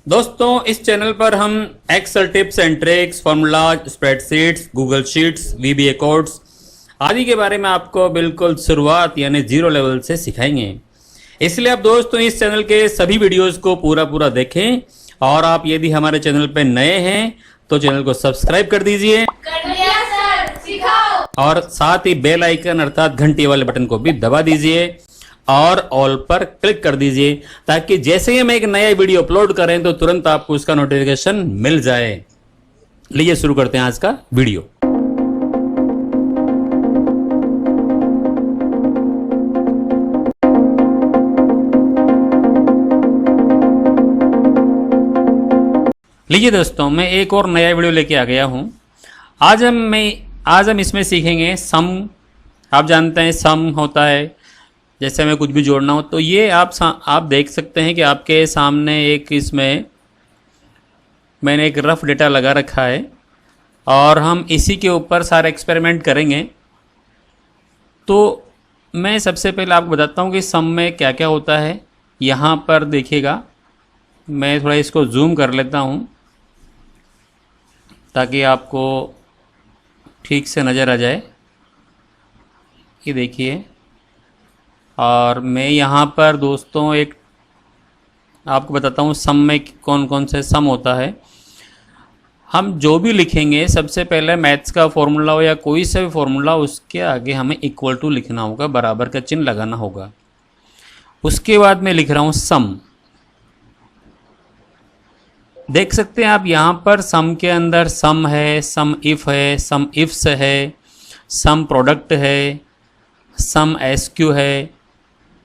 दोस्तों इस चैनल पर हम Excel tips and tricks, formulas, spreadsheets, Google sheets, VBA codes आदि के बारे में आपको बिल्कुल शुरुआत यानी जीरो लेवल से सिखाएंगे। इसलिए आप दोस्तों इस चैनल के सभी वीडियोस को पूरा देखें और आप यदि हमारे चैनल पर नए हैं तो चैनल को सब्सक्राइब कर दीजिए और साथ ही बेल आइकन अर्थात घंटी वाले बटन को भी दबा दीजिए और ऑल पर क्लिक कर दीजिए ताकि जैसे ही हम एक नया वीडियो अपलोड करें तो तुरंत आपको उसका नोटिफिकेशन मिल जाए। लीजिए शुरू करते हैं आज का वीडियो। लीजिए दोस्तों, मैं एक और नया वीडियो लेके आ गया हूं। आज हम इसमें सीखेंगे सम। आप जानते हैं सम होता है जैसे हमें कुछ भी जोड़ना हो तो ये आप देख सकते हैं कि आपके सामने इसमें मैंने एक रफ डेटा लगा रखा है और हम इसी के ऊपर सारे एक्सपेरिमेंट करेंगे। तो मैं सबसे पहले आपको बताता हूँ कि सम में क्या क्या होता है। यहाँ पर देखिएगा, मैं थोड़ा इसको जूम कर लेता हूँ ताकि आपको ठीक से नज़र आ जाए। ये देखिए, और मैं यहाँ पर दोस्तों एक आपको बताता हूँ सम में कौन कौन से सम होता है। हम जो भी लिखेंगे सबसे पहले मैथ्स का फॉर्मूला हो या कोई सा भी फॉर्मूला, उसके आगे हमें इक्वल टू लिखना होगा, बराबर का चिन्ह लगाना होगा। उसके बाद मैं लिख रहा हूँ सम। देख सकते हैं आप यहाँ पर सम के अंदर सम है, सम इफ है, सम इफ्स है, सम प्रोडक्ट है, सम एसक्यू है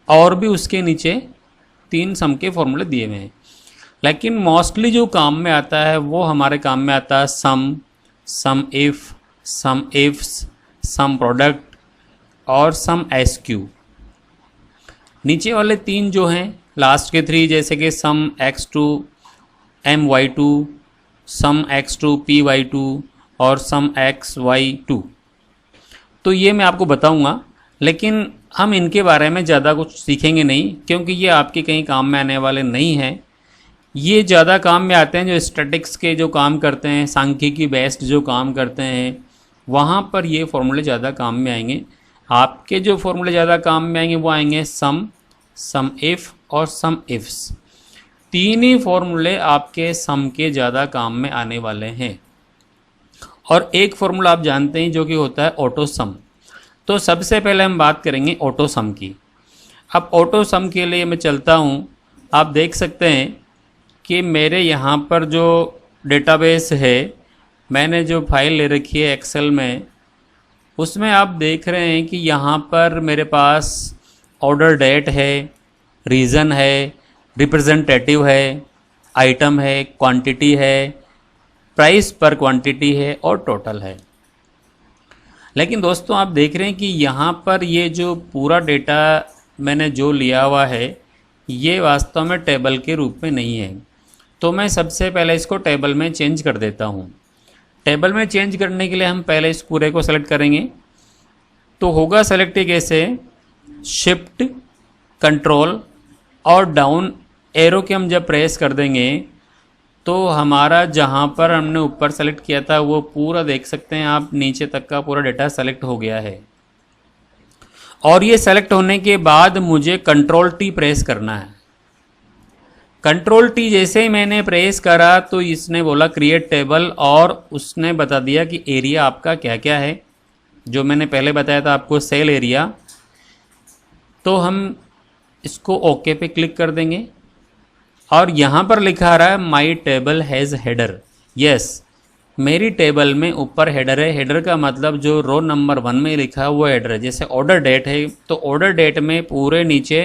और भी उसके नीचे 3 सम के फॉर्मूले दिए हुए हैं। लेकिन मोस्टली जो काम में आता है वो हमारे काम में आता है sum, sum if, sum ifs, sum product और सम एसक्यू। नीचे वाले 3 जो हैं, लास्ट के 3 जैसे कि sum X two M Y two, sum X two P Y two और सम एक्स वाई टू, तो ये मैं आपको बताऊंगा। लेकिन हम इनके बारे में ज़्यादा कुछ सीखेंगे नहीं क्योंकि ये आपके कहीं काम में आने वाले नहीं हैं। ये ज़्यादा काम में आते हैं जो स्टैटिक्स के जो काम करते हैं, सांख्यिकी बेस्ड जो काम करते हैं, वहाँ पर ये फॉर्मूले ज़्यादा काम में आएंगे। आपके जो फॉर्मूले ज़्यादा काम में आएंगे वो आएंगे सम, सम इफ़ और सम इफ्स। 3 ही फॉर्मूले आपके सम के ज़्यादा काम में आने वाले हैं। और एक फॉर्मूला आप जानते हैं जो कि होता है ऑटो सम। तो सबसे पहले हम बात करेंगे ऑटो सम की। अब ऑटो सम के लिए मैं चलता हूँ। आप देख सकते हैं कि मेरे यहाँ पर जो डेटाबेस है, मैंने जो फाइल ले रखी है एक्सेल में, उसमें आप देख रहे हैं कि यहाँ पर मेरे पास ऑर्डर डेट है, रीज़न है, रिप्रेजेंटेटिव है, आइटम है, क्वांटिटी है, प्राइस पर क्वांटिटी है और टोटल है। लेकिन दोस्तों आप देख रहे हैं कि यहाँ पर ये जो पूरा डेटा मैंने जो लिया हुआ है ये वास्तव में टेबल के रूप में नहीं है। तो मैं सबसे पहले इसको टेबल में चेंज कर देता हूँ। टेबल में चेंज करने के लिए हम पहले इस पूरे को सेलेक्ट करेंगे। तो होगा सेलेक्ट कैसे, शिफ्ट कंट्रोल और डाउन एरो के हम जब प्रेस कर देंगे तो हमारा जहाँ पर हमने ऊपर सेलेक्ट किया था वो पूरा देख सकते हैं आप, नीचे तक का पूरा डेटा सेलेक्ट हो गया है। और ये सेलेक्ट होने के बाद मुझे कंट्रोल टी प्रेस करना है। कंट्रोल टी जैसे ही मैंने प्रेस करा तो इसने बोला क्रिएट टेबल और उसने बता दिया कि एरिया आपका क्या क्या है, जो मैंने पहले बताया था आपको सेल एरिया। तो हम इसको ओके पे क्लिक कर देंगे और यहाँ पर लिखा आ रहा है माई टेबल हैज़ हेडर। यस, मेरी टेबल में ऊपर हेडर है। हेडर का मतलब जो रो नंबर 1 में लिखा है वो हेडर है। जैसे ऑर्डर डेट है तो ऑर्डर डेट में पूरे नीचे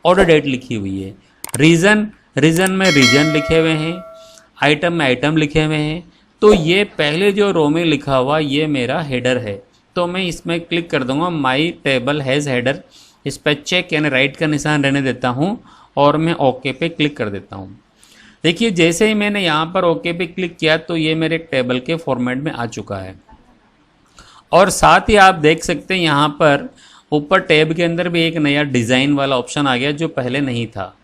ऑर्डर डेट लिखी हुई है। रीज़न में रीजन लिखे हुए हैं, आइटम में आइटम लिखे हुए हैं। तो ये पहले जो रो में लिखा हुआ ये मेरा हेडर है। तो मैं इसमें क्लिक कर दूंगा माई टेबल हैज़ हेडर। इस पर चेक यानी राइट का निशान रहने देता हूँ और मैं ओके पे क्लिक कर देता हूँ। देखिए जैसे ही मैंने यहाँ पर ओके पे क्लिक किया तो ये मेरे टेबल के फॉर्मेट में आ चुका है। और साथ ही आप देख सकते हैं यहाँ पर ऊपर टैब के अंदर भी एक नया डिज़ाइन वाला ऑप्शन आ गया जो पहले नहीं था।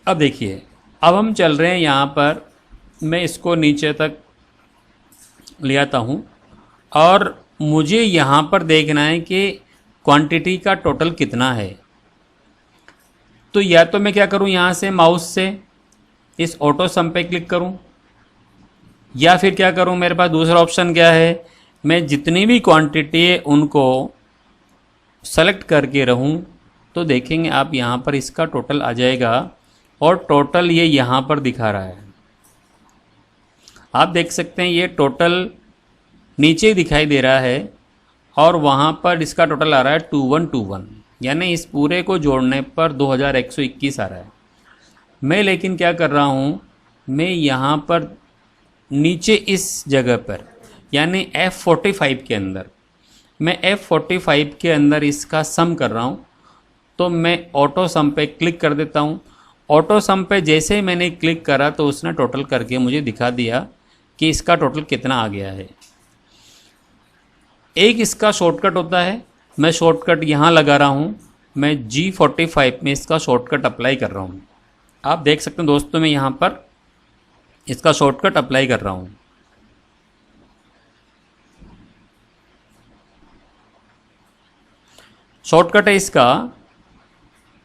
अब देखिए अब हम चल रहे हैं यहाँ पर, मैं इसको नीचे तक ले आता हूँ और मुझे यहाँ पर देखना है कि क्वांटिटी का टोटल कितना है। तो या तो मैं क्या करूँ, यहाँ से माउस से इस ऑटो सम पे क्लिक करूँ, या फिर क्या करूँ, मेरे पास दूसरा ऑप्शन क्या है, मैं जितनी भी क्वांटिटी है उनको सेलेक्ट करके रहूँ। तो देखेंगे आप यहाँ पर इसका टोटल आ जाएगा और टोटल ये यहाँ पर दिखा रहा है। आप देख सकते हैं ये टोटल नीचे दिखाई दे रहा है और वहाँ पर इसका टोटल आ रहा है 2121, यानी इस पूरे को जोड़ने पर 2121 आ रहा है। मैं लेकिन क्या कर रहा हूँ, मैं यहाँ पर नीचे इस जगह पर यानी F45 के अंदर, मैं F45 के अंदर इसका सम कर रहा हूँ। तो मैं ऑटो सम पे क्लिक कर देता हूँ। ऑटो सम पे जैसे ही मैंने क्लिक करा तो उसने टोटल करके मुझे दिखा दिया कि इसका टोटल कितना आ गया है। एक इसका शॉर्टकट होता है, मैं शॉर्टकट यहाँ लगा रहा हूँ, मैं G45 में इसका शॉर्टकट अप्लाई कर रहा हूँ। आप देख सकते हैं दोस्तों, मैं यहाँ पर इसका शॉर्टकट अप्लाई कर रहा हूँ। शॉर्टकट है इसका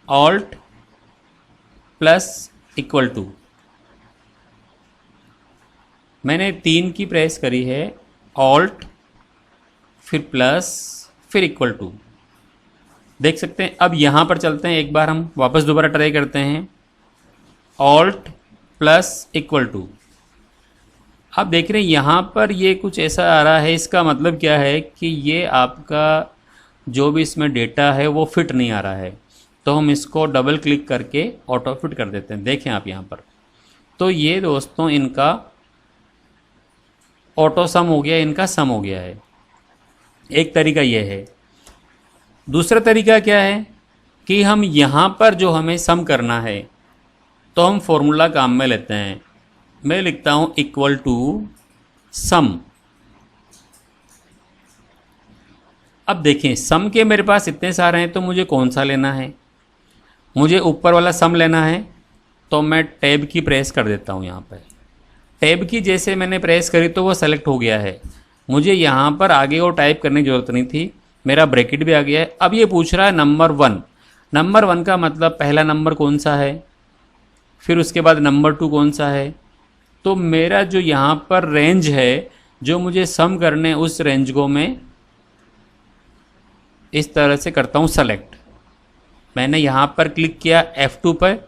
ऑल्ट प्लस इक्वल टू, मैंने 3 की प्रेस करी है, ऑल्ट फिर प्लस फिर इक्वल टू। देख सकते हैं। अब यहाँ पर चलते हैं, एक बार हम वापस दोबारा ट्राई करते हैं, ऑल्ट प्लस इक्वल टू। आप देख रहे हैं यहाँ पर ये कुछ ऐसा आ रहा है, इसका मतलब क्या है कि ये आपका जो भी इसमें डेटा है वो फिट नहीं आ रहा है। तो हम इसको डबल क्लिक करके ऑटो फिट कर देते हैं। देखें आप यहाँ पर, तो ये दोस्तों इनका ऑटो सम हो गया, इनका सम हो गया है। एक तरीका ये है। दूसरा तरीका क्या है कि हम यहाँ पर जो हमें सम करना है तो हम फॉर्मूला काम में लेते हैं। मैं लिखता हूँ इक्वल टू सम। अब देखें, सम के मेरे पास इतने सारे हैं तो मुझे कौन सा लेना है, मुझे ऊपर वाला सम लेना है। तो मैं टैब की प्रेस कर देता हूँ। यहाँ पर टैब की जैसे मैंने प्रेस करी तो वो सेलेक्ट हो गया है। मुझे यहाँ पर आगे वो टाइप करने की ज़रूरत नहीं थी, मेरा ब्रैकेट भी आ गया है। अब ये पूछ रहा है नंबर 1। नंबर 1 का मतलब पहला नंबर कौन सा है, फिर उसके बाद नंबर 2 कौन सा है। तो मेरा जो यहाँ पर रेंज है जो मुझे सम करने, उस रेंज को मैं इस तरह से करता हूँ सेलेक्ट। मैंने यहाँ पर क्लिक किया F2 पर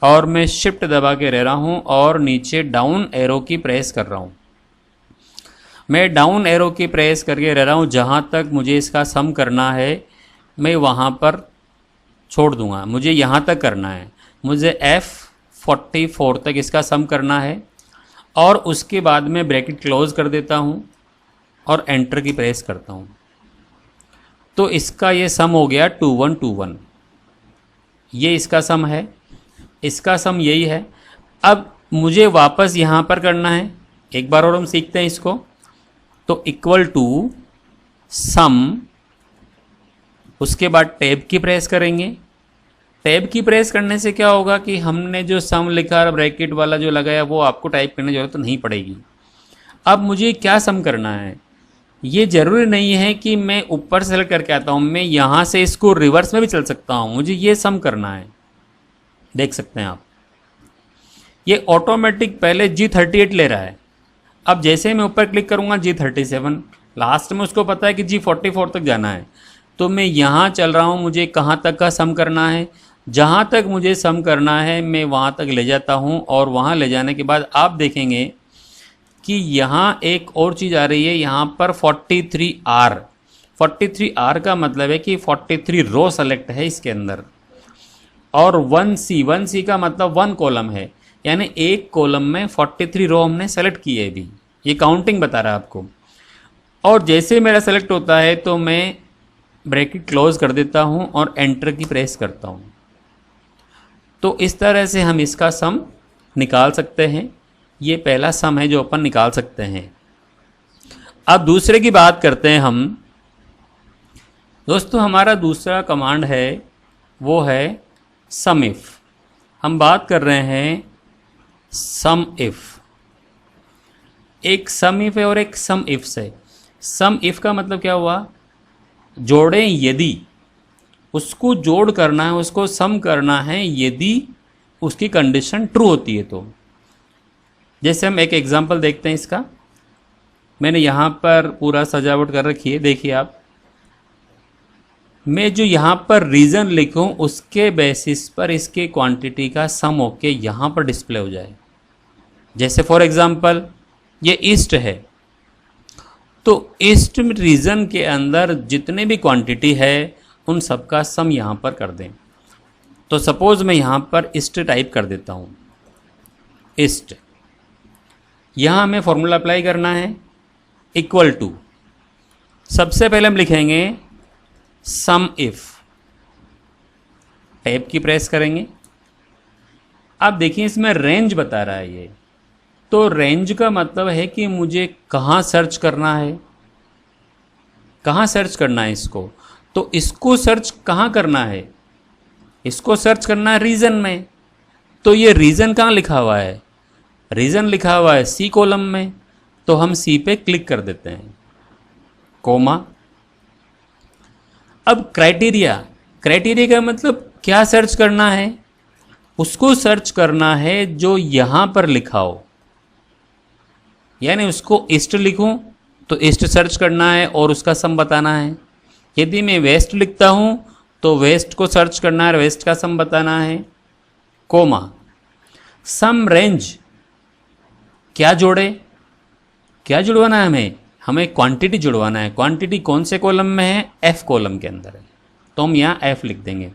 और मैं शिफ्ट दबा के रह रहा हूँ और नीचे डाउन एरो की प्रेस कर रहा हूँ। मैं डाउन एरो की प्रेस करके रह रहा हूँ, जहाँ तक मुझे इसका सम करना है मैं वहाँ पर छोड़ दूँगा। मुझे यहाँ तक करना है, मुझे F44 तक इसका सम करना है और उसके बाद मैं ब्रैकेट क्लोज कर देता हूँ और एंटर की प्रेस करता हूँ। तो इसका ये सम हो गया 2121। ये इसका सम है, इसका सम यही है। अब मुझे वापस यहाँ पर करना है, एक बार और हम सीखते हैं इसको। तो इक्वल टू सम, उसके बाद टैब की प्रेस करेंगे। टैब की प्रेस करने से क्या होगा कि हमने जो सम लिखा ब्रैकेट वाला जो लगाया वो आपको टाइप करने की जरूरत नहीं पड़ेगी। अब मुझे क्या सम करना है, ये ज़रूरी नहीं है कि मैं ऊपर सेलेक्ट करके आता हूँ, मैं यहाँ से इसको रिवर्स में भी चल सकता हूँ। मुझे ये सम करना है। देख सकते हैं आप, ये ऑटोमेटिक पहले G38 ले रहा है। अब जैसे मैं ऊपर क्लिक करूँगा G37, लास्ट में उसको पता है कि G44 तक जाना है। तो मैं यहाँ चल रहा हूँ, मुझे कहाँ तक का सम करना है, जहाँ तक मुझे सम करना है मैं वहाँ तक ले जाता हूँ। और वहाँ ले जाने के बाद आप देखेंगे कि यहाँ एक और चीज़ आ रही है, यहाँ पर 43R। 43R का मतलब है कि 43 रो सेलेक्ट है इसके अंदर। और 1C का मतलब 1 कॉलम है, यानी एक कॉलम में 43 रो हमने सेलेक्ट की है। अभी ये काउंटिंग बता रहा है आपको। और जैसे मेरा सेलेक्ट होता है तो मैं ब्रैकेट क्लोज कर देता हूँ और एंटर की प्रेस करता हूँ। तो इस तरह से हम इसका सम निकाल सकते हैं। ये पहला सम है जो अपन निकाल सकते हैं। अब दूसरे की बात करते हैं हम। दोस्तों हमारा दूसरा कमांड है वो है सम इफ। हम बात कर रहे हैं सम इफ, एक सम इफ है और एक सम इफ्स है। सम इफ का मतलब क्या हुआ, जोड़ें यदि, उसको जोड़ करना है, उसको सम करना है यदि उसकी कंडीशन ट्रू होती है तो। जैसे हम एक एग्जांपल देखते हैं इसका, मैंने यहाँ पर पूरा सजावट कर रखी है, देखिए आप। मैं जो यहाँ पर रीज़न लिखूँ उसके बेसिस पर इसके क्वांटिटी का सम होके यहाँ पर डिस्प्ले हो जाए। जैसे फॉर एग्जांपल ये ईस्ट है, तो ईस्ट रीजन के अंदर जितने भी क्वांटिटी है उन सब का सम यहाँ पर कर दें। तो सपोज मैं यहाँ पर ईस्ट टाइप कर देता हूँ, ईस्ट। यहाँ हमें फॉर्मूला अप्लाई करना है, इक्वल टू, सबसे पहले हम लिखेंगे सम इफ, टैब की प्रेस करेंगे। अब देखिए इसमें रेंज बता रहा है ये, तो रेंज का मतलब है कि मुझे कहाँ सर्च करना है, कहाँ सर्च करना है इसको। तो इसको सर्च कहाँ करना है, इसको सर्च करना है रीजन में। तो ये रीजन कहाँ लिखा हुआ है, रीजन लिखा हुआ है सी कॉलम में, तो हम सी पे क्लिक कर देते हैं, कोमा। अब क्राइटेरिया, क्राइटेरिया का मतलब क्या सर्च करना है, उसको सर्च करना है जो यहाँ पर लिखा हो। यानी उसको ईस्ट लिखूं तो ईस्ट सर्च करना है और उसका सम बताना है। यदि मैं वेस्ट लिखता हूं तो वेस्ट को सर्च करना है, वेस्ट का सम बताना है, कोमा। सम रेंज, क्या जोड़े, क्या जुड़वाना है हमें क्वांटिटी जुड़वाना है। क्वांटिटी कौन से कॉलम में है, एफ कॉलम के अंदर है, तो हम यहाँ एफ लिख देंगे।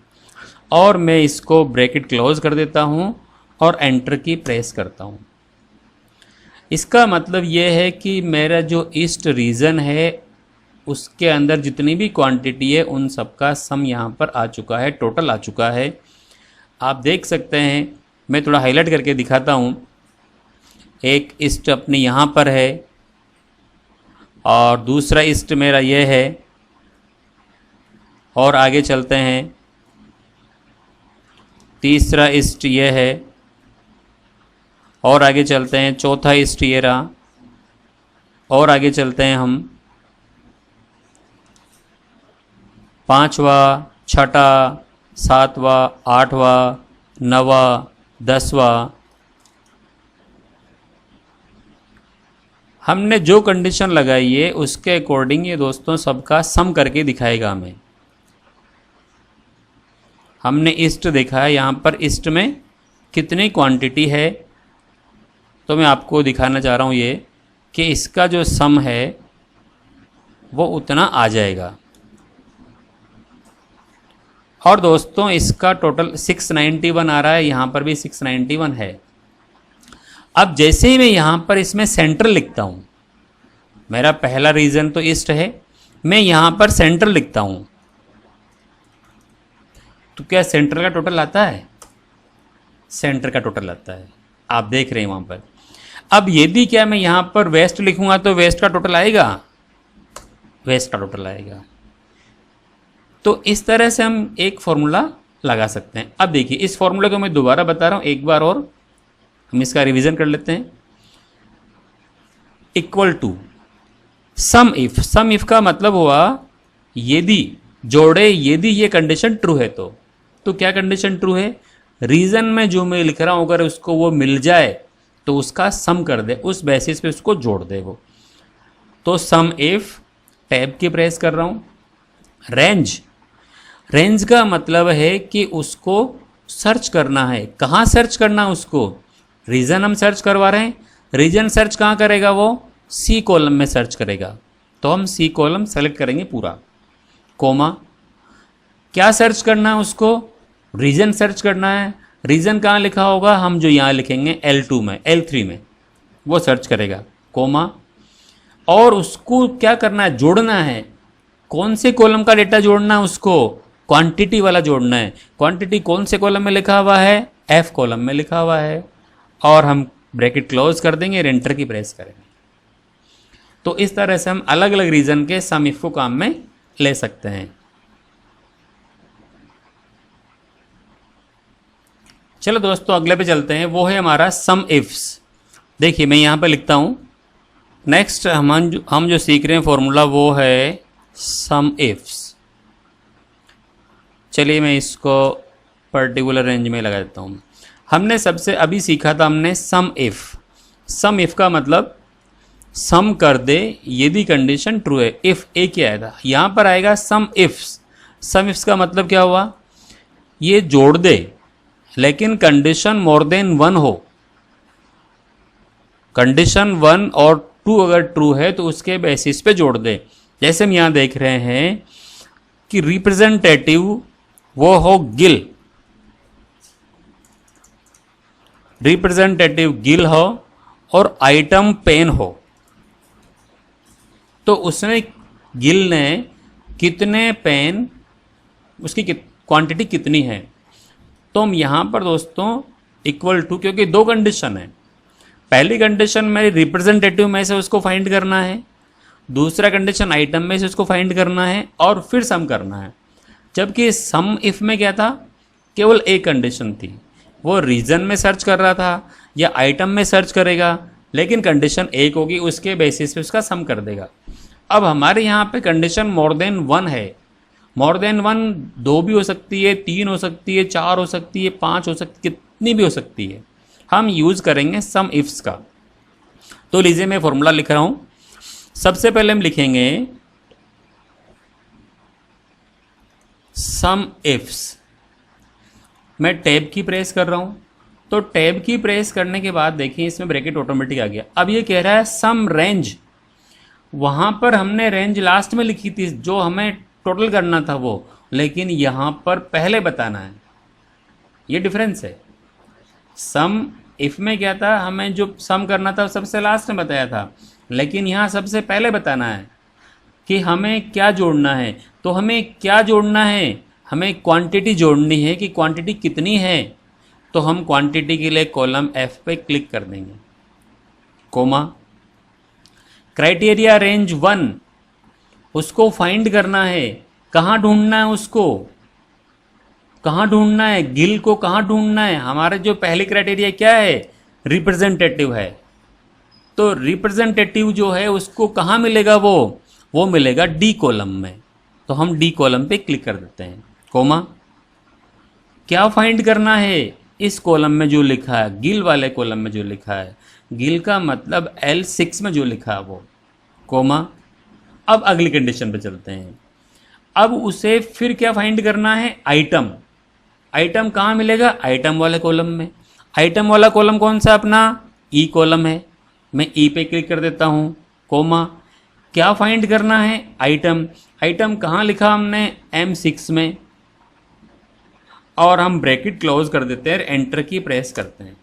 और मैं इसको ब्रैकेट क्लोज कर देता हूँ और एंटर की प्रेस करता हूँ। इसका मतलब ये है कि मेरा जो ईस्ट रीजन है उसके अंदर जितनी भी क्वांटिटी है उन सब का सम यहाँ पर आ चुका है, टोटल आ चुका है। आप देख सकते हैं, मैं थोड़ा हाईलाइट करके दिखाता हूँ। एक ईस्ट अपनी यहाँ पर है और दूसरा ईस्ट मेरा ये है, और आगे चलते हैं, तीसरा ईस्ट ये है, और आगे चलते हैं, चौथा ईस्ट ये रहा, और आगे चलते हैं हम, पांचवा, छठा, सातवां, आठवां, नवा, 10वां। हमने जो कंडीशन लगाई है उसके अकॉर्डिंग ये दोस्तों सबका सम करके दिखाएगा हमें। हमने ईस्ट देखा है, यहाँ पर ईस्ट में कितनी क्वांटिटी है, तो मैं आपको दिखाना चाह रहा हूँ ये कि इसका जो सम है वो उतना आ जाएगा। और दोस्तों इसका टोटल 691 आ रहा है, यहाँ पर भी 691 है। अब जैसे ही मैं यहाँ पर इसमें सेंटर लिखता हूँ, मेरा पहला रीजन तो ईस्ट है, मैं यहाँ पर सेंटर लिखता हूँ, तो क्या सेंटर का टोटल आता है, सेंटर का टोटल आता है, आप देख रहे हैं वहाँ पर। अब यदि क्या मैं यहाँ पर वेस्ट लिखूँगा तो वेस्ट का टोटल आएगा, वेस्ट का टोटल आएगा। तो इस तरह से हम एक फॉर्मूला लगा सकते हैं। अब देखिए इस फॉर्मूले को मैं दोबारा बता रहा हूँ एक बार, और हम इसका रिवीजन कर लेते हैं। Equal to sum if, sum if का मतलब हुआ यदि, जोड़े यदि ये कंडीशन ट्रू है तो क्या कंडीशन ट्रू है, रीजन में जो मैं लिख रहा हूं अगर उसको वो मिल जाए तो उसका सम कर दे, उस बेसिस पे उसको जोड़ दे वो। तो सम इफ, टैब की प्रेस कर रहा हूं। रेंज, रेंज का मतलब है कि उसको सर्च करना है, कहाँ सर्च करना है उसको, रीजन हम सर्च करवा रहे हैं, रीजन सर्च कहाँ करेगा वो, सी कॉलम में सर्च करेगा, तो हम सी कॉलम सेलेक्ट करेंगे पूरा, कोमा। क्या सर्च करना है उसको, रीजन सर्च करना है, रीजन कहाँ लिखा होगा, हम जो यहाँ लिखेंगे L2 में, L3 में वो सर्च करेगा, कोमा। और उसको क्या करना है, जोड़ना है, कौन से कॉलम का डेटा जोड़ना है उसको, क्वांटिटी वाला जोड़ना है। क्वांटिटी कौन से कॉलम में लिखा हुआ है, F कॉलम में लिखा हुआ है, और हम ब्रैकेट क्लोज कर देंगे, एंटर की प्रेस करेंगे। तो इस तरह से हम अलग अलग रीजन के सम इफ को काम में ले सकते हैं। चलो दोस्तों अगले पे चलते हैं, वो है हमारा सम इफ्स। देखिए मैं यहाँ पे लिखता हूँ, नेक्स्ट हम जो सीख रहे हैं फॉर्मूला वो है सम इफ्स। चलिए मैं इसको पर्टिकुलर रेंज में लगा देता हूँ। हमने सबसे अभी सीखा था हमने सम इफ़। सम इफ़ का मतलब सम कर दे यदि कंडीशन ट्रू है। इफ़ ए क्या आया था, यहाँ पर आएगा सम इफ्स। सम इफ्स का मतलब क्या हुआ, ये जोड़ दे लेकिन कंडीशन मोर देन वन हो। कंडीशन 1 और 2 अगर ट्रू है तो उसके बेसिस पे जोड़ दे। जैसे हम यहाँ देख रहे हैं कि रिप्रेजेंटेटिव वो हो गिल, रिप्रेजेंटेटिव गिल हो और आइटम पेन हो, तो उसने गिल ने कितने पेन, उसकी क्वांटिटी कितनी है। तो हम यहाँ पर दोस्तों इक्वल टू, क्योंकि दो कंडीशन है, पहली कंडीशन में रिप्रेजेंटेटिव में से उसको फाइंड करना है, दूसरा कंडीशन आइटम में से उसको फाइंड करना है और फिर सम करना है। जबकि सम इफ में क्या था, केवल एक कंडीशन थी, वो रीजन में सर्च कर रहा था या आइटम में सर्च करेगा, लेकिन कंडीशन एक होगी, उसके बेसिस पे उसका सम कर देगा। अब हमारे यहाँ पे कंडीशन मोर देन वन है। मोर देन वन 2 भी हो सकती है, 3 हो सकती है, 4 हो सकती है, 5 हो सकती है, कितनी भी हो सकती है। हम यूज़ करेंगे सम इफ्स का। तो लीजिए मैं फॉर्मूला लिख रहा हूँ। सबसे पहले हम लिखेंगे सम इफ्स। मैं टैब की प्रेस कर रहा हूँ, तो टैब की प्रेस करने के बाद देखिए इसमें ब्रैकेट ऑटोमेटिक आ गया। अब ये कह रहा है सम रेंज, वहाँ पर हमने रेंज लास्ट में लिखी थी जो हमें टोटल करना था वो, लेकिन यहाँ पर पहले बताना है, ये डिफरेंस है। सम इफ में क्या था, हमें जो सम करना था सबसे लास्ट में बताया था, लेकिन यहाँ सबसे पहले बताना है कि हमें क्या जोड़ना है। तो हमें क्या जोड़ना है, हमें क्वांटिटी जोड़नी है कि क्वांटिटी कितनी है। तो हम क्वांटिटी के लिए कॉलम एफ पे क्लिक कर देंगे, कोमा क्राइटेरिया रेंज 1, उसको फाइंड करना है। कहाँ ढूंढना है उसको, कहाँ ढूंढना है, गिल को कहाँ ढूंढना है। हमारे जो पहली क्राइटेरिया क्या है, रिप्रेजेंटेटिव है। तो रिप्रेजेंटेटिव जो है उसको कहाँ मिलेगा, वो मिलेगा डी कॉलम में। तो हम डी कॉलम पे क्लिक कर देते हैं, कोमा क्या फाइंड करना है, इस कॉलम में जो लिखा है, गिल वाले कॉलम में जो लिखा है, गिल का मतलब L6 में जो लिखा है वो, कोमा। अब अगली कंडीशन पे चलते हैं। अब उसे फिर क्या फाइंड करना है, आइटम। आइटम कहाँ मिलेगा, आइटम वाले कॉलम में। आइटम वाला कॉलम कौन सा, अपना ई कॉलम है। मैं ई पे क्लिक कर देता हूँ, कोमा क्या फाइंड करना है, आइटम। आइटम कहाँ लिखा हमने, M6 में, और हम ब्रैकेट क्लोज कर देते हैं, एंटर की प्रेस करते हैं।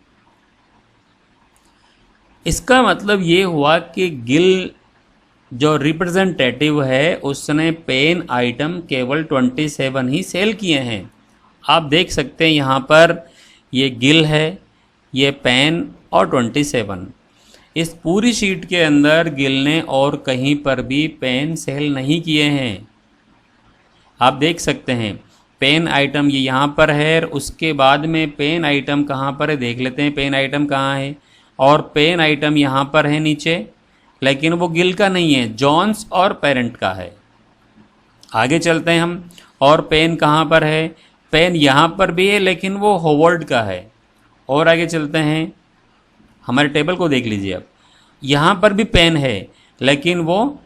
इसका मतलब ये हुआ कि गिल जो रिप्रेजेंटेटिव है उसने पेन आइटम केवल 27 ही सेल किए हैं। आप देख सकते हैं यहाँ पर ये गिल है, ये पेन और 27। इस पूरी शीट के अंदर गिल ने और कहीं पर भी पेन सेल नहीं किए हैं। आप देख सकते हैं पेन आइटम ये यहाँ पर है, उसके बाद में पेन आइटम कहाँ पर है देख लेते हैं, पेन आइटम कहाँ है, और पेन आइटम यहाँ पर है नीचे, लेकिन वो गिल का नहीं है, जॉन्स और पेरेंट का है। आगे चलते हैं हम, और पेन कहाँ पर है, पेन यहाँ पर भी है लेकिन वो होवर्ड का है। और आगे चलते हैं, हमारे टेबल को देख लीजिए अब, यहाँ पर भी पेन है लेकिन वो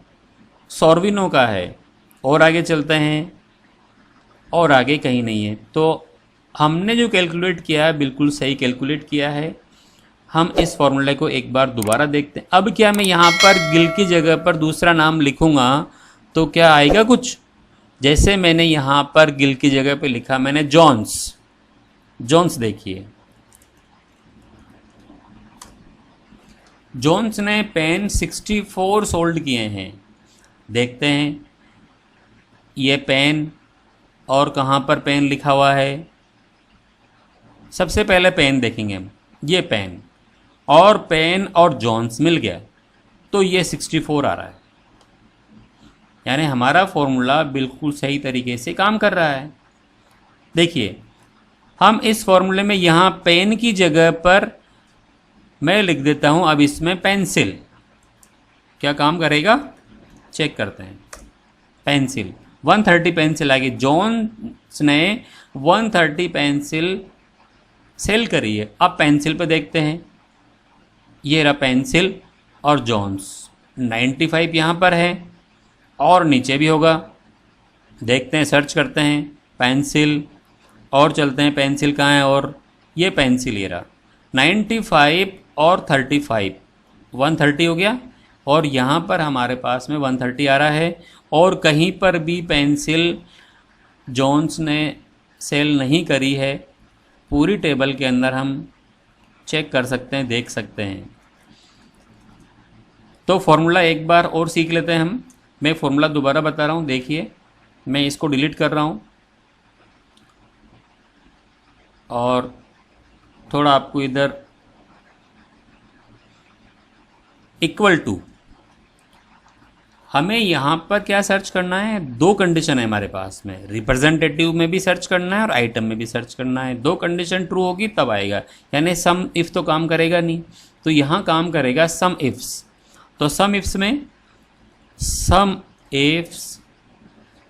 सॉर्विनो का है। और आगे चलते हैं, और आगे कहीं नहीं है। तो हमने जो कैलकुलेट किया है बिल्कुल सही कैलकुलेट किया है। हम इस फॉर्मूले को एक बार दोबारा देखते हैं। अब क्या मैं यहाँ पर गिल की जगह पर दूसरा नाम लिखूँगा तो क्या आएगा कुछ, जैसे मैंने यहाँ पर गिल की जगह पे लिखा मैंने जॉन्स। जॉन्स देखिए, जॉन्स ने पेन 64 सोल्ड किए हैं। देखते हैं ये पेन, और कहाँ पर पेन लिखा हुआ है, सबसे पहले पेन देखेंगे हम, ये पेन और पेन और जॉन्स मिल गया तो ये 64 आ रहा है। यानी हमारा फॉर्मूला बिल्कुल सही तरीके से काम कर रहा है। देखिए हम इस फॉर्मूले में यहाँ पेन की जगह पर मैं लिख देता हूँ अब इसमें पेंसिल। क्या काम करेगा चेक करते हैं। पेंसिल 130 पेंसिल आ गई। जॉन्स ने 130 पेंसिल सेल करी है। अब पेंसिल पे देखते हैं, ये रहा पेंसिल और जॉन्स 95 यहाँ पर है और नीचे भी होगा। देखते हैं, सर्च करते हैं पेंसिल और चलते हैं पेंसिल कहाँ है, और ये पेंसिल ये रहा 95 और 35 130 हो गया और यहाँ पर हमारे पास में 130 आ रहा है। और कहीं पर भी पेंसिल जॉन्स ने सेल नहीं करी है। पूरी टेबल के अंदर हम चेक कर सकते हैं, देख सकते हैं। तो फॉर्मूला एक बार और सीख लेते हैं हम। मैं फॉर्मूला दोबारा बता रहा हूँ, देखिए मैं इसको डिलीट कर रहा हूँ और थोड़ा आपको इधर इक्वल टू, हमें यहाँ पर क्या सर्च करना है, दो कंडीशन है हमारे पास में, रिप्रेजेंटेटिव में भी सर्च करना है और आइटम में भी सर्च करना है। दो कंडीशन ट्रू होगी तब आएगा, यानी सम इफ तो काम करेगा नहीं, तो यहाँ काम करेगा सम इफ्स। तो सम इफ्स में सम इफ्स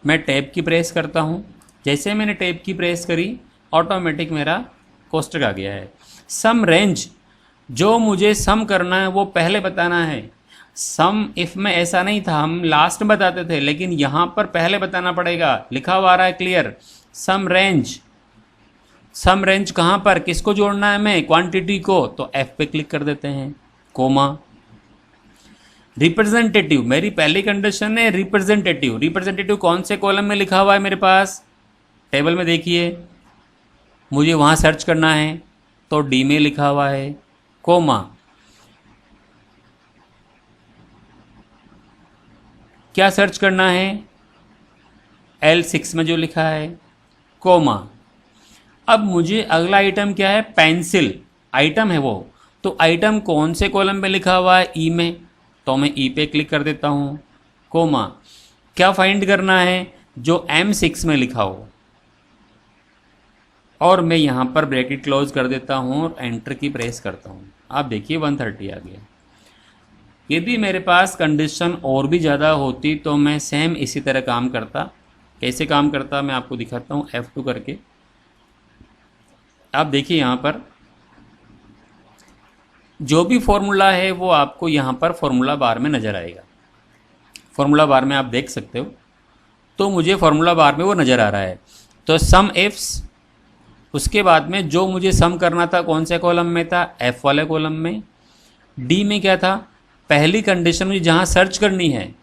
मैं टैब की प्रेस करता हूँ। जैसे मैंने टैब की प्रेस करी ऑटोमेटिक मेरा कोष्टक आ गया है। सम रेंज, जो मुझे सम करना है वो पहले बताना है। सम इफ में ऐसा नहीं था, हम लास्ट में बताते थे, लेकिन यहाँ पर पहले बताना पड़ेगा। लिखा हुआ आ रहा है क्लियर, सम रेंज। सम रेंज कहाँ पर, किसको जोड़ना है हमें, क्वांटिटी को, तो एफ पे क्लिक कर देते हैं, कोमा। रिप्रेजेंटेटिव, मेरी पहली कंडीशन है रिप्रेजेंटेटिव। रिप्रेजेंटेटिव कौन से कॉलम में लिखा हुआ है मेरे पास, टेबल में देखिए, मुझे वहाँ सर्च करना है तो डी में लिखा हुआ है, कोमा। क्या सर्च करना है, L6 में जो लिखा है, कोमा। अब मुझे अगला आइटम क्या है, पेंसिल आइटम है वो, तो आइटम कौन से कॉलम में लिखा हुआ है, ई में, तो मैं ई पे क्लिक कर देता हूँ, कोमा। क्या फाइंड करना है, जो M6 में लिखा हो, और मैं यहाँ पर ब्रैकेट क्लोज कर देता हूँ और एंटर की प्रेस करता हूँ। आप देखिए 130 आ गया। यदि मेरे पास कंडीशन और भी ज़्यादा होती तो मैं सेम इसी तरह काम करता। कैसे काम करता मैं आपको दिखाता हूँ, F2 करके। आप देखिए यहाँ पर जो भी फॉर्मूला है वो आपको यहाँ पर फॉर्मूला बार में नज़र आएगा। फॉर्मूला बार में आप देख सकते हो, तो मुझे फॉर्मूला बार में वो नज़र आ रहा है। तो सम इफ्स, उसके बाद में जो मुझे सम करना था कौन से कॉलम में था, F वाले कॉलम में। डी में क्या था, पहली कंडीशन मुझे जहाँ सर्च करनी है,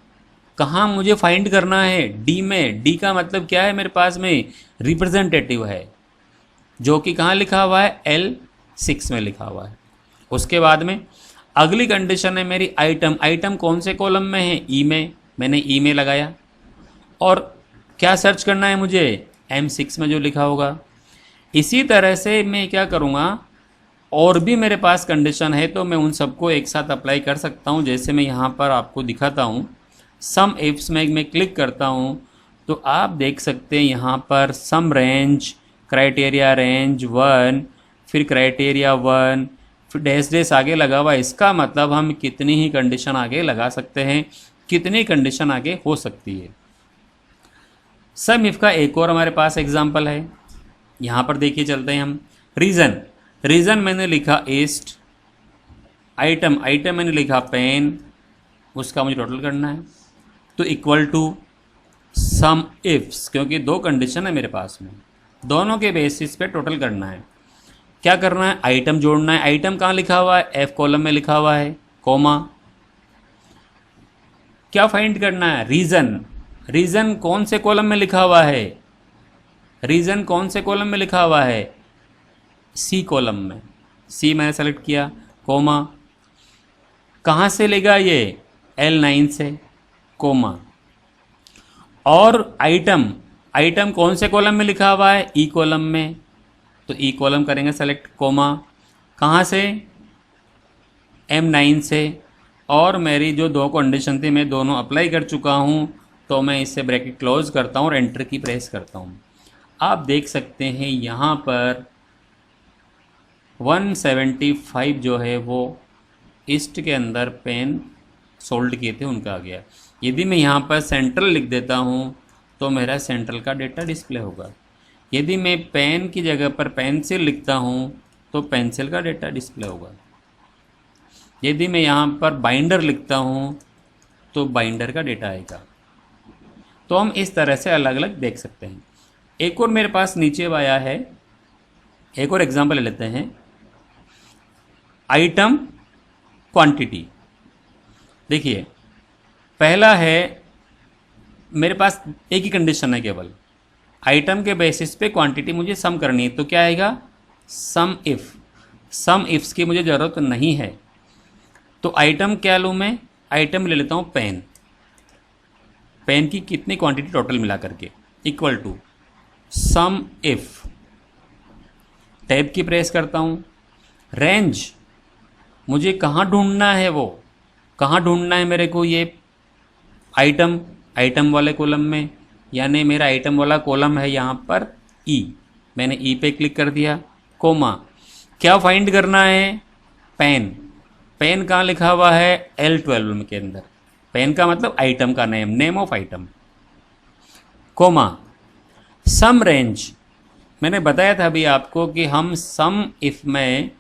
कहाँ मुझे फाइंड करना है, डी में। डी का मतलब क्या है, मेरे पास में रिप्रेजेंटेटिव है, जो कि कहाँ लिखा हुआ है, L6 में लिखा हुआ है। उसके बाद में अगली कंडीशन है मेरी आइटम। आइटम कौन से कॉलम में है, ई में, मैंने ई में लगाया। और क्या सर्च करना है मुझे, M6 में जो लिखा होगा। इसी तरह से मैं क्या करूँगा, और भी मेरे पास कंडीशन है तो मैं उन सबको एक साथ अप्लाई कर सकता हूँ। जैसे मैं यहाँ पर आपको दिखाता हूँ, सम इफ्स में मैं क्लिक करता हूँ तो आप देख सकते हैं यहाँ पर सम रेंज, क्राइटेरिया रेंज 1, फिर क्राइटेरिया 1, फिर डैश डैश आगे लगा हुआ। इसका मतलब हम कितनी ही कंडीशन आगे लगा सकते हैं, कितनी कंडीशन आगे हो सकती है। सम इफ का एक और हमारे पास एग्जाम्पल है, यहाँ पर देखिए चलते हैं हम। रीज़न, रीज़न मैंने लिखा ईस्ट। आइटम, आइटम मैंने लिखा पेन, उसका मुझे टोटल करना है, तो इक्वल टू सम इफ्स, क्योंकि दो कंडीशन है मेरे पास में, दोनों के बेसिस पे टोटल करना है। क्या करना है, आइटम जोड़ना है। आइटम कहाँ लिखा हुआ है, एफ कॉलम में लिखा हुआ है, कोमा। क्या फाइंड करना है, रीज़न। रीज़न कौन से कॉलम में लिखा हुआ है, रीज़न कौन से कॉलम में लिखा हुआ है, सी कॉलम में। सी मैंने सेलेक्ट किया, कोमा। कहाँ से लेगा ये, L9 से, कोमा। और आइटम, आइटम कौन से कॉलम में लिखा हुआ है, ई कॉलम में, तो ई कॉलम करेंगे सेलेक्ट, कोमा। कहाँ से, M9 से। और मेरी जो दो कंडीशन थी मैं दोनों अप्लाई कर चुका हूँ, तो मैं इससे ब्रैकेट क्लोज करता हूँ और एंटर की प्रेस करता हूँ। आप देख सकते हैं यहाँ पर 175 जो है वो ईस्ट के अंदर पेन सोल्ड किए थे उनका आ गया। यदि मैं यहाँ पर सेंट्रल लिख देता हूँ तो मेरा सेंट्रल का डेटा डिस्प्ले होगा। यदि मैं पेन की जगह पर पेंसिल लिखता हूँ तो पेंसिल का डेटा डिस्प्ले होगा। यदि मैं यहाँ पर बाइंडर लिखता हूँ तो बाइंडर का डेटा आएगा। तो हम इस तरह से अलग अलग देख सकते हैं। एक और मेरे पास नीचे आया है, एक और एग्जांपल ले लेते हैं। आइटम क्वांटिटी, देखिए पहला है मेरे पास एक ही कंडीशन है, केवल आइटम के बेसिस पे क्वांटिटी मुझे सम करनी है, तो क्या आएगा सम इफ़। सम इफ्स की मुझे ज़रूरत नहीं है, तो आइटम क्या लूँ मैं, आइटम ले लेता हूँ पेन। पेन की कितनी क्वांटिटी टोटल मिला करके equal to sum if. Tab की प्रेस करता हूँ। रेंज मुझे कहाँ ढूंढना है, वो कहाँ ढूंढना है मेरे को, ये आइटम वाले कॉलम में, यानी मेरा आइटम वाला कॉलम है यहाँ पर ई। मैंने ई पे क्लिक कर दिया, कोमा। क्या फाइंड करना है, पेन। पेन कहाँ लिखा हुआ है, L12 के अंदर। पेन का मतलब आइटम का name, name of item, comma. Sum range, मैंने बताया था अभी आपको कि हम सम इफ में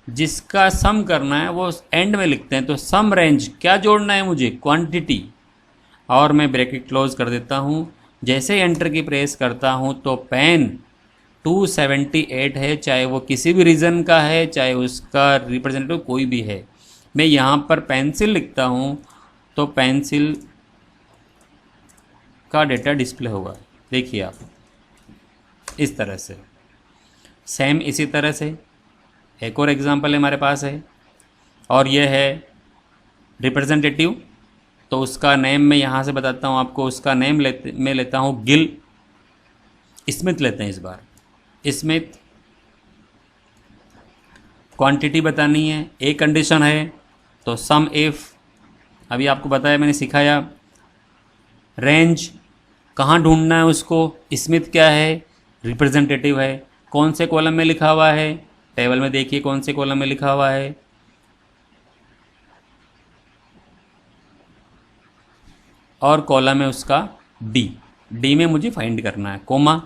जिसका सम करना है वो एंड में लिखते हैं। तो सम रेंज क्या जोड़ना है मुझे, क्वांटिटी, और मैं ब्रैकेट क्लोज कर देता हूँ। जैसे एंटर की प्रेस करता हूँ तो पेन 278 है, चाहे वो किसी भी रीजन का है, चाहे उसका रिप्रेजेंटेटिव कोई भी है। मैं यहाँ पर पेंसिल लिखता हूँ तो पेंसिल का डेटा डिस्प्ले होगा। देखिए आप इस तरह से। सेम इसी तरह से एक और एग्जांपल हमारे पास है, और यह है रिप्रेजेंटेटिव। तो उसका नेम मैं यहाँ से बताता हूँ आपको। उसका नेम मैं लेता हूँ गिल स्मिथ लेते हैं इस बार, स्मिथ। क्वांटिटी बतानी है, एक कंडीशन है तो सम इफ, अभी आपको बताया मैंने सिखाया। रेंज कहाँ ढूंढना है उसको, स्मिथ क्या है, रिप्रेजेंटेटिव है। कौन से कॉलम में लिखा हुआ है, टेबल में देखिए कौन से कॉलम में लिखा हुआ है, और कॉलम है उसका डी में मुझे फाइंड करना है, कोमा।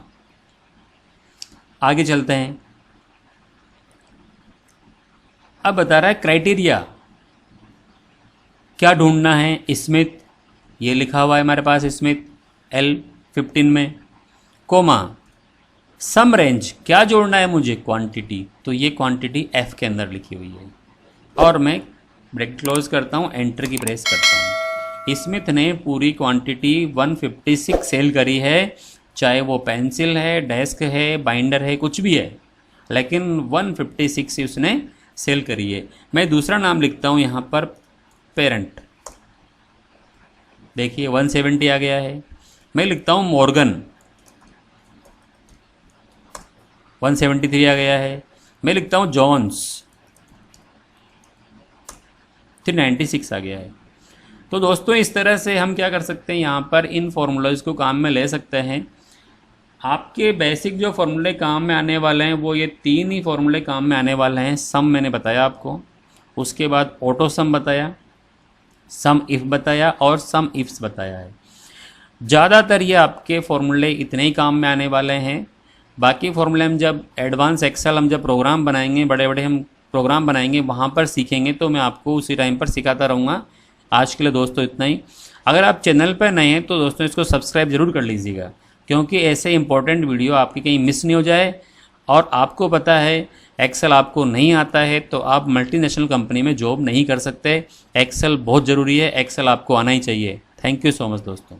आगे चलते हैं। अब बता रहा है क्राइटेरिया, क्या ढूंढना है, स्मिथ, ये लिखा हुआ है हमारे पास स्मिथ L15 में, कोमा। सम रेंज क्या जोड़ना है मुझे, क्वांटिटी, तो ये क्वांटिटी F के अंदर लिखी हुई है। और मैं ब्रैकेट क्लोज करता हूँ, एंटर की प्रेस करता हूँ। स्मिथ ने पूरी क्वांटिटी 156 सेल करी है, चाहे वो पेंसिल है, डेस्क है, बाइंडर है, कुछ भी है, लेकिन 156 ही उसने सेल करी है। मैं दूसरा नाम लिखता हूँ यहाँ पर पेरेंट, देखिए 170 आ गया है। मैं लिखता हूँ मॉर्गन, 173 आ गया है। मैं लिखता हूँ जॉन्स, 396 आ गया है। तो दोस्तों इस तरह से हम क्या कर सकते हैं, यहाँ पर इन फॉर्मूलाज को काम में ले सकते हैं। आपके बेसिक जो फॉर्मूले काम में आने वाले हैं वो ये 3 ही फॉर्मूले काम में आने वाले हैं। सम मैंने बताया आपको, उसके बाद ऑटो सम बताया, सम इफ़ बताया, और सम इफ्स बताया है। ज़्यादातर ये आपके फॉर्मूले इतने ही काम में आने वाले हैं। बाकी फॉर्मूले हम जब एडवांस एक्सेल हम जब प्रोग्राम बनाएंगे, बड़े बड़े हम प्रोग्राम बनाएंगे, वहाँ पर सीखेंगे, तो मैं आपको उसी टाइम पर सिखाता रहूँगा। आज के लिए दोस्तों इतना ही। अगर आप चैनल पर नए हैं तो दोस्तों इसको सब्सक्राइब ज़रूर कर लीजिएगा, क्योंकि ऐसे इंपॉर्टेंट वीडियो आपकी कहीं मिस नहीं हो जाए। और आपको पता है एक्सेल आपको नहीं आता है तो आप मल्टीनेशनल कंपनी में जॉब नहीं कर सकते। एक्सेल बहुत ज़रूरी है, एक्सेल आपको आना ही चाहिए। थैंक यू सो मच दोस्तों।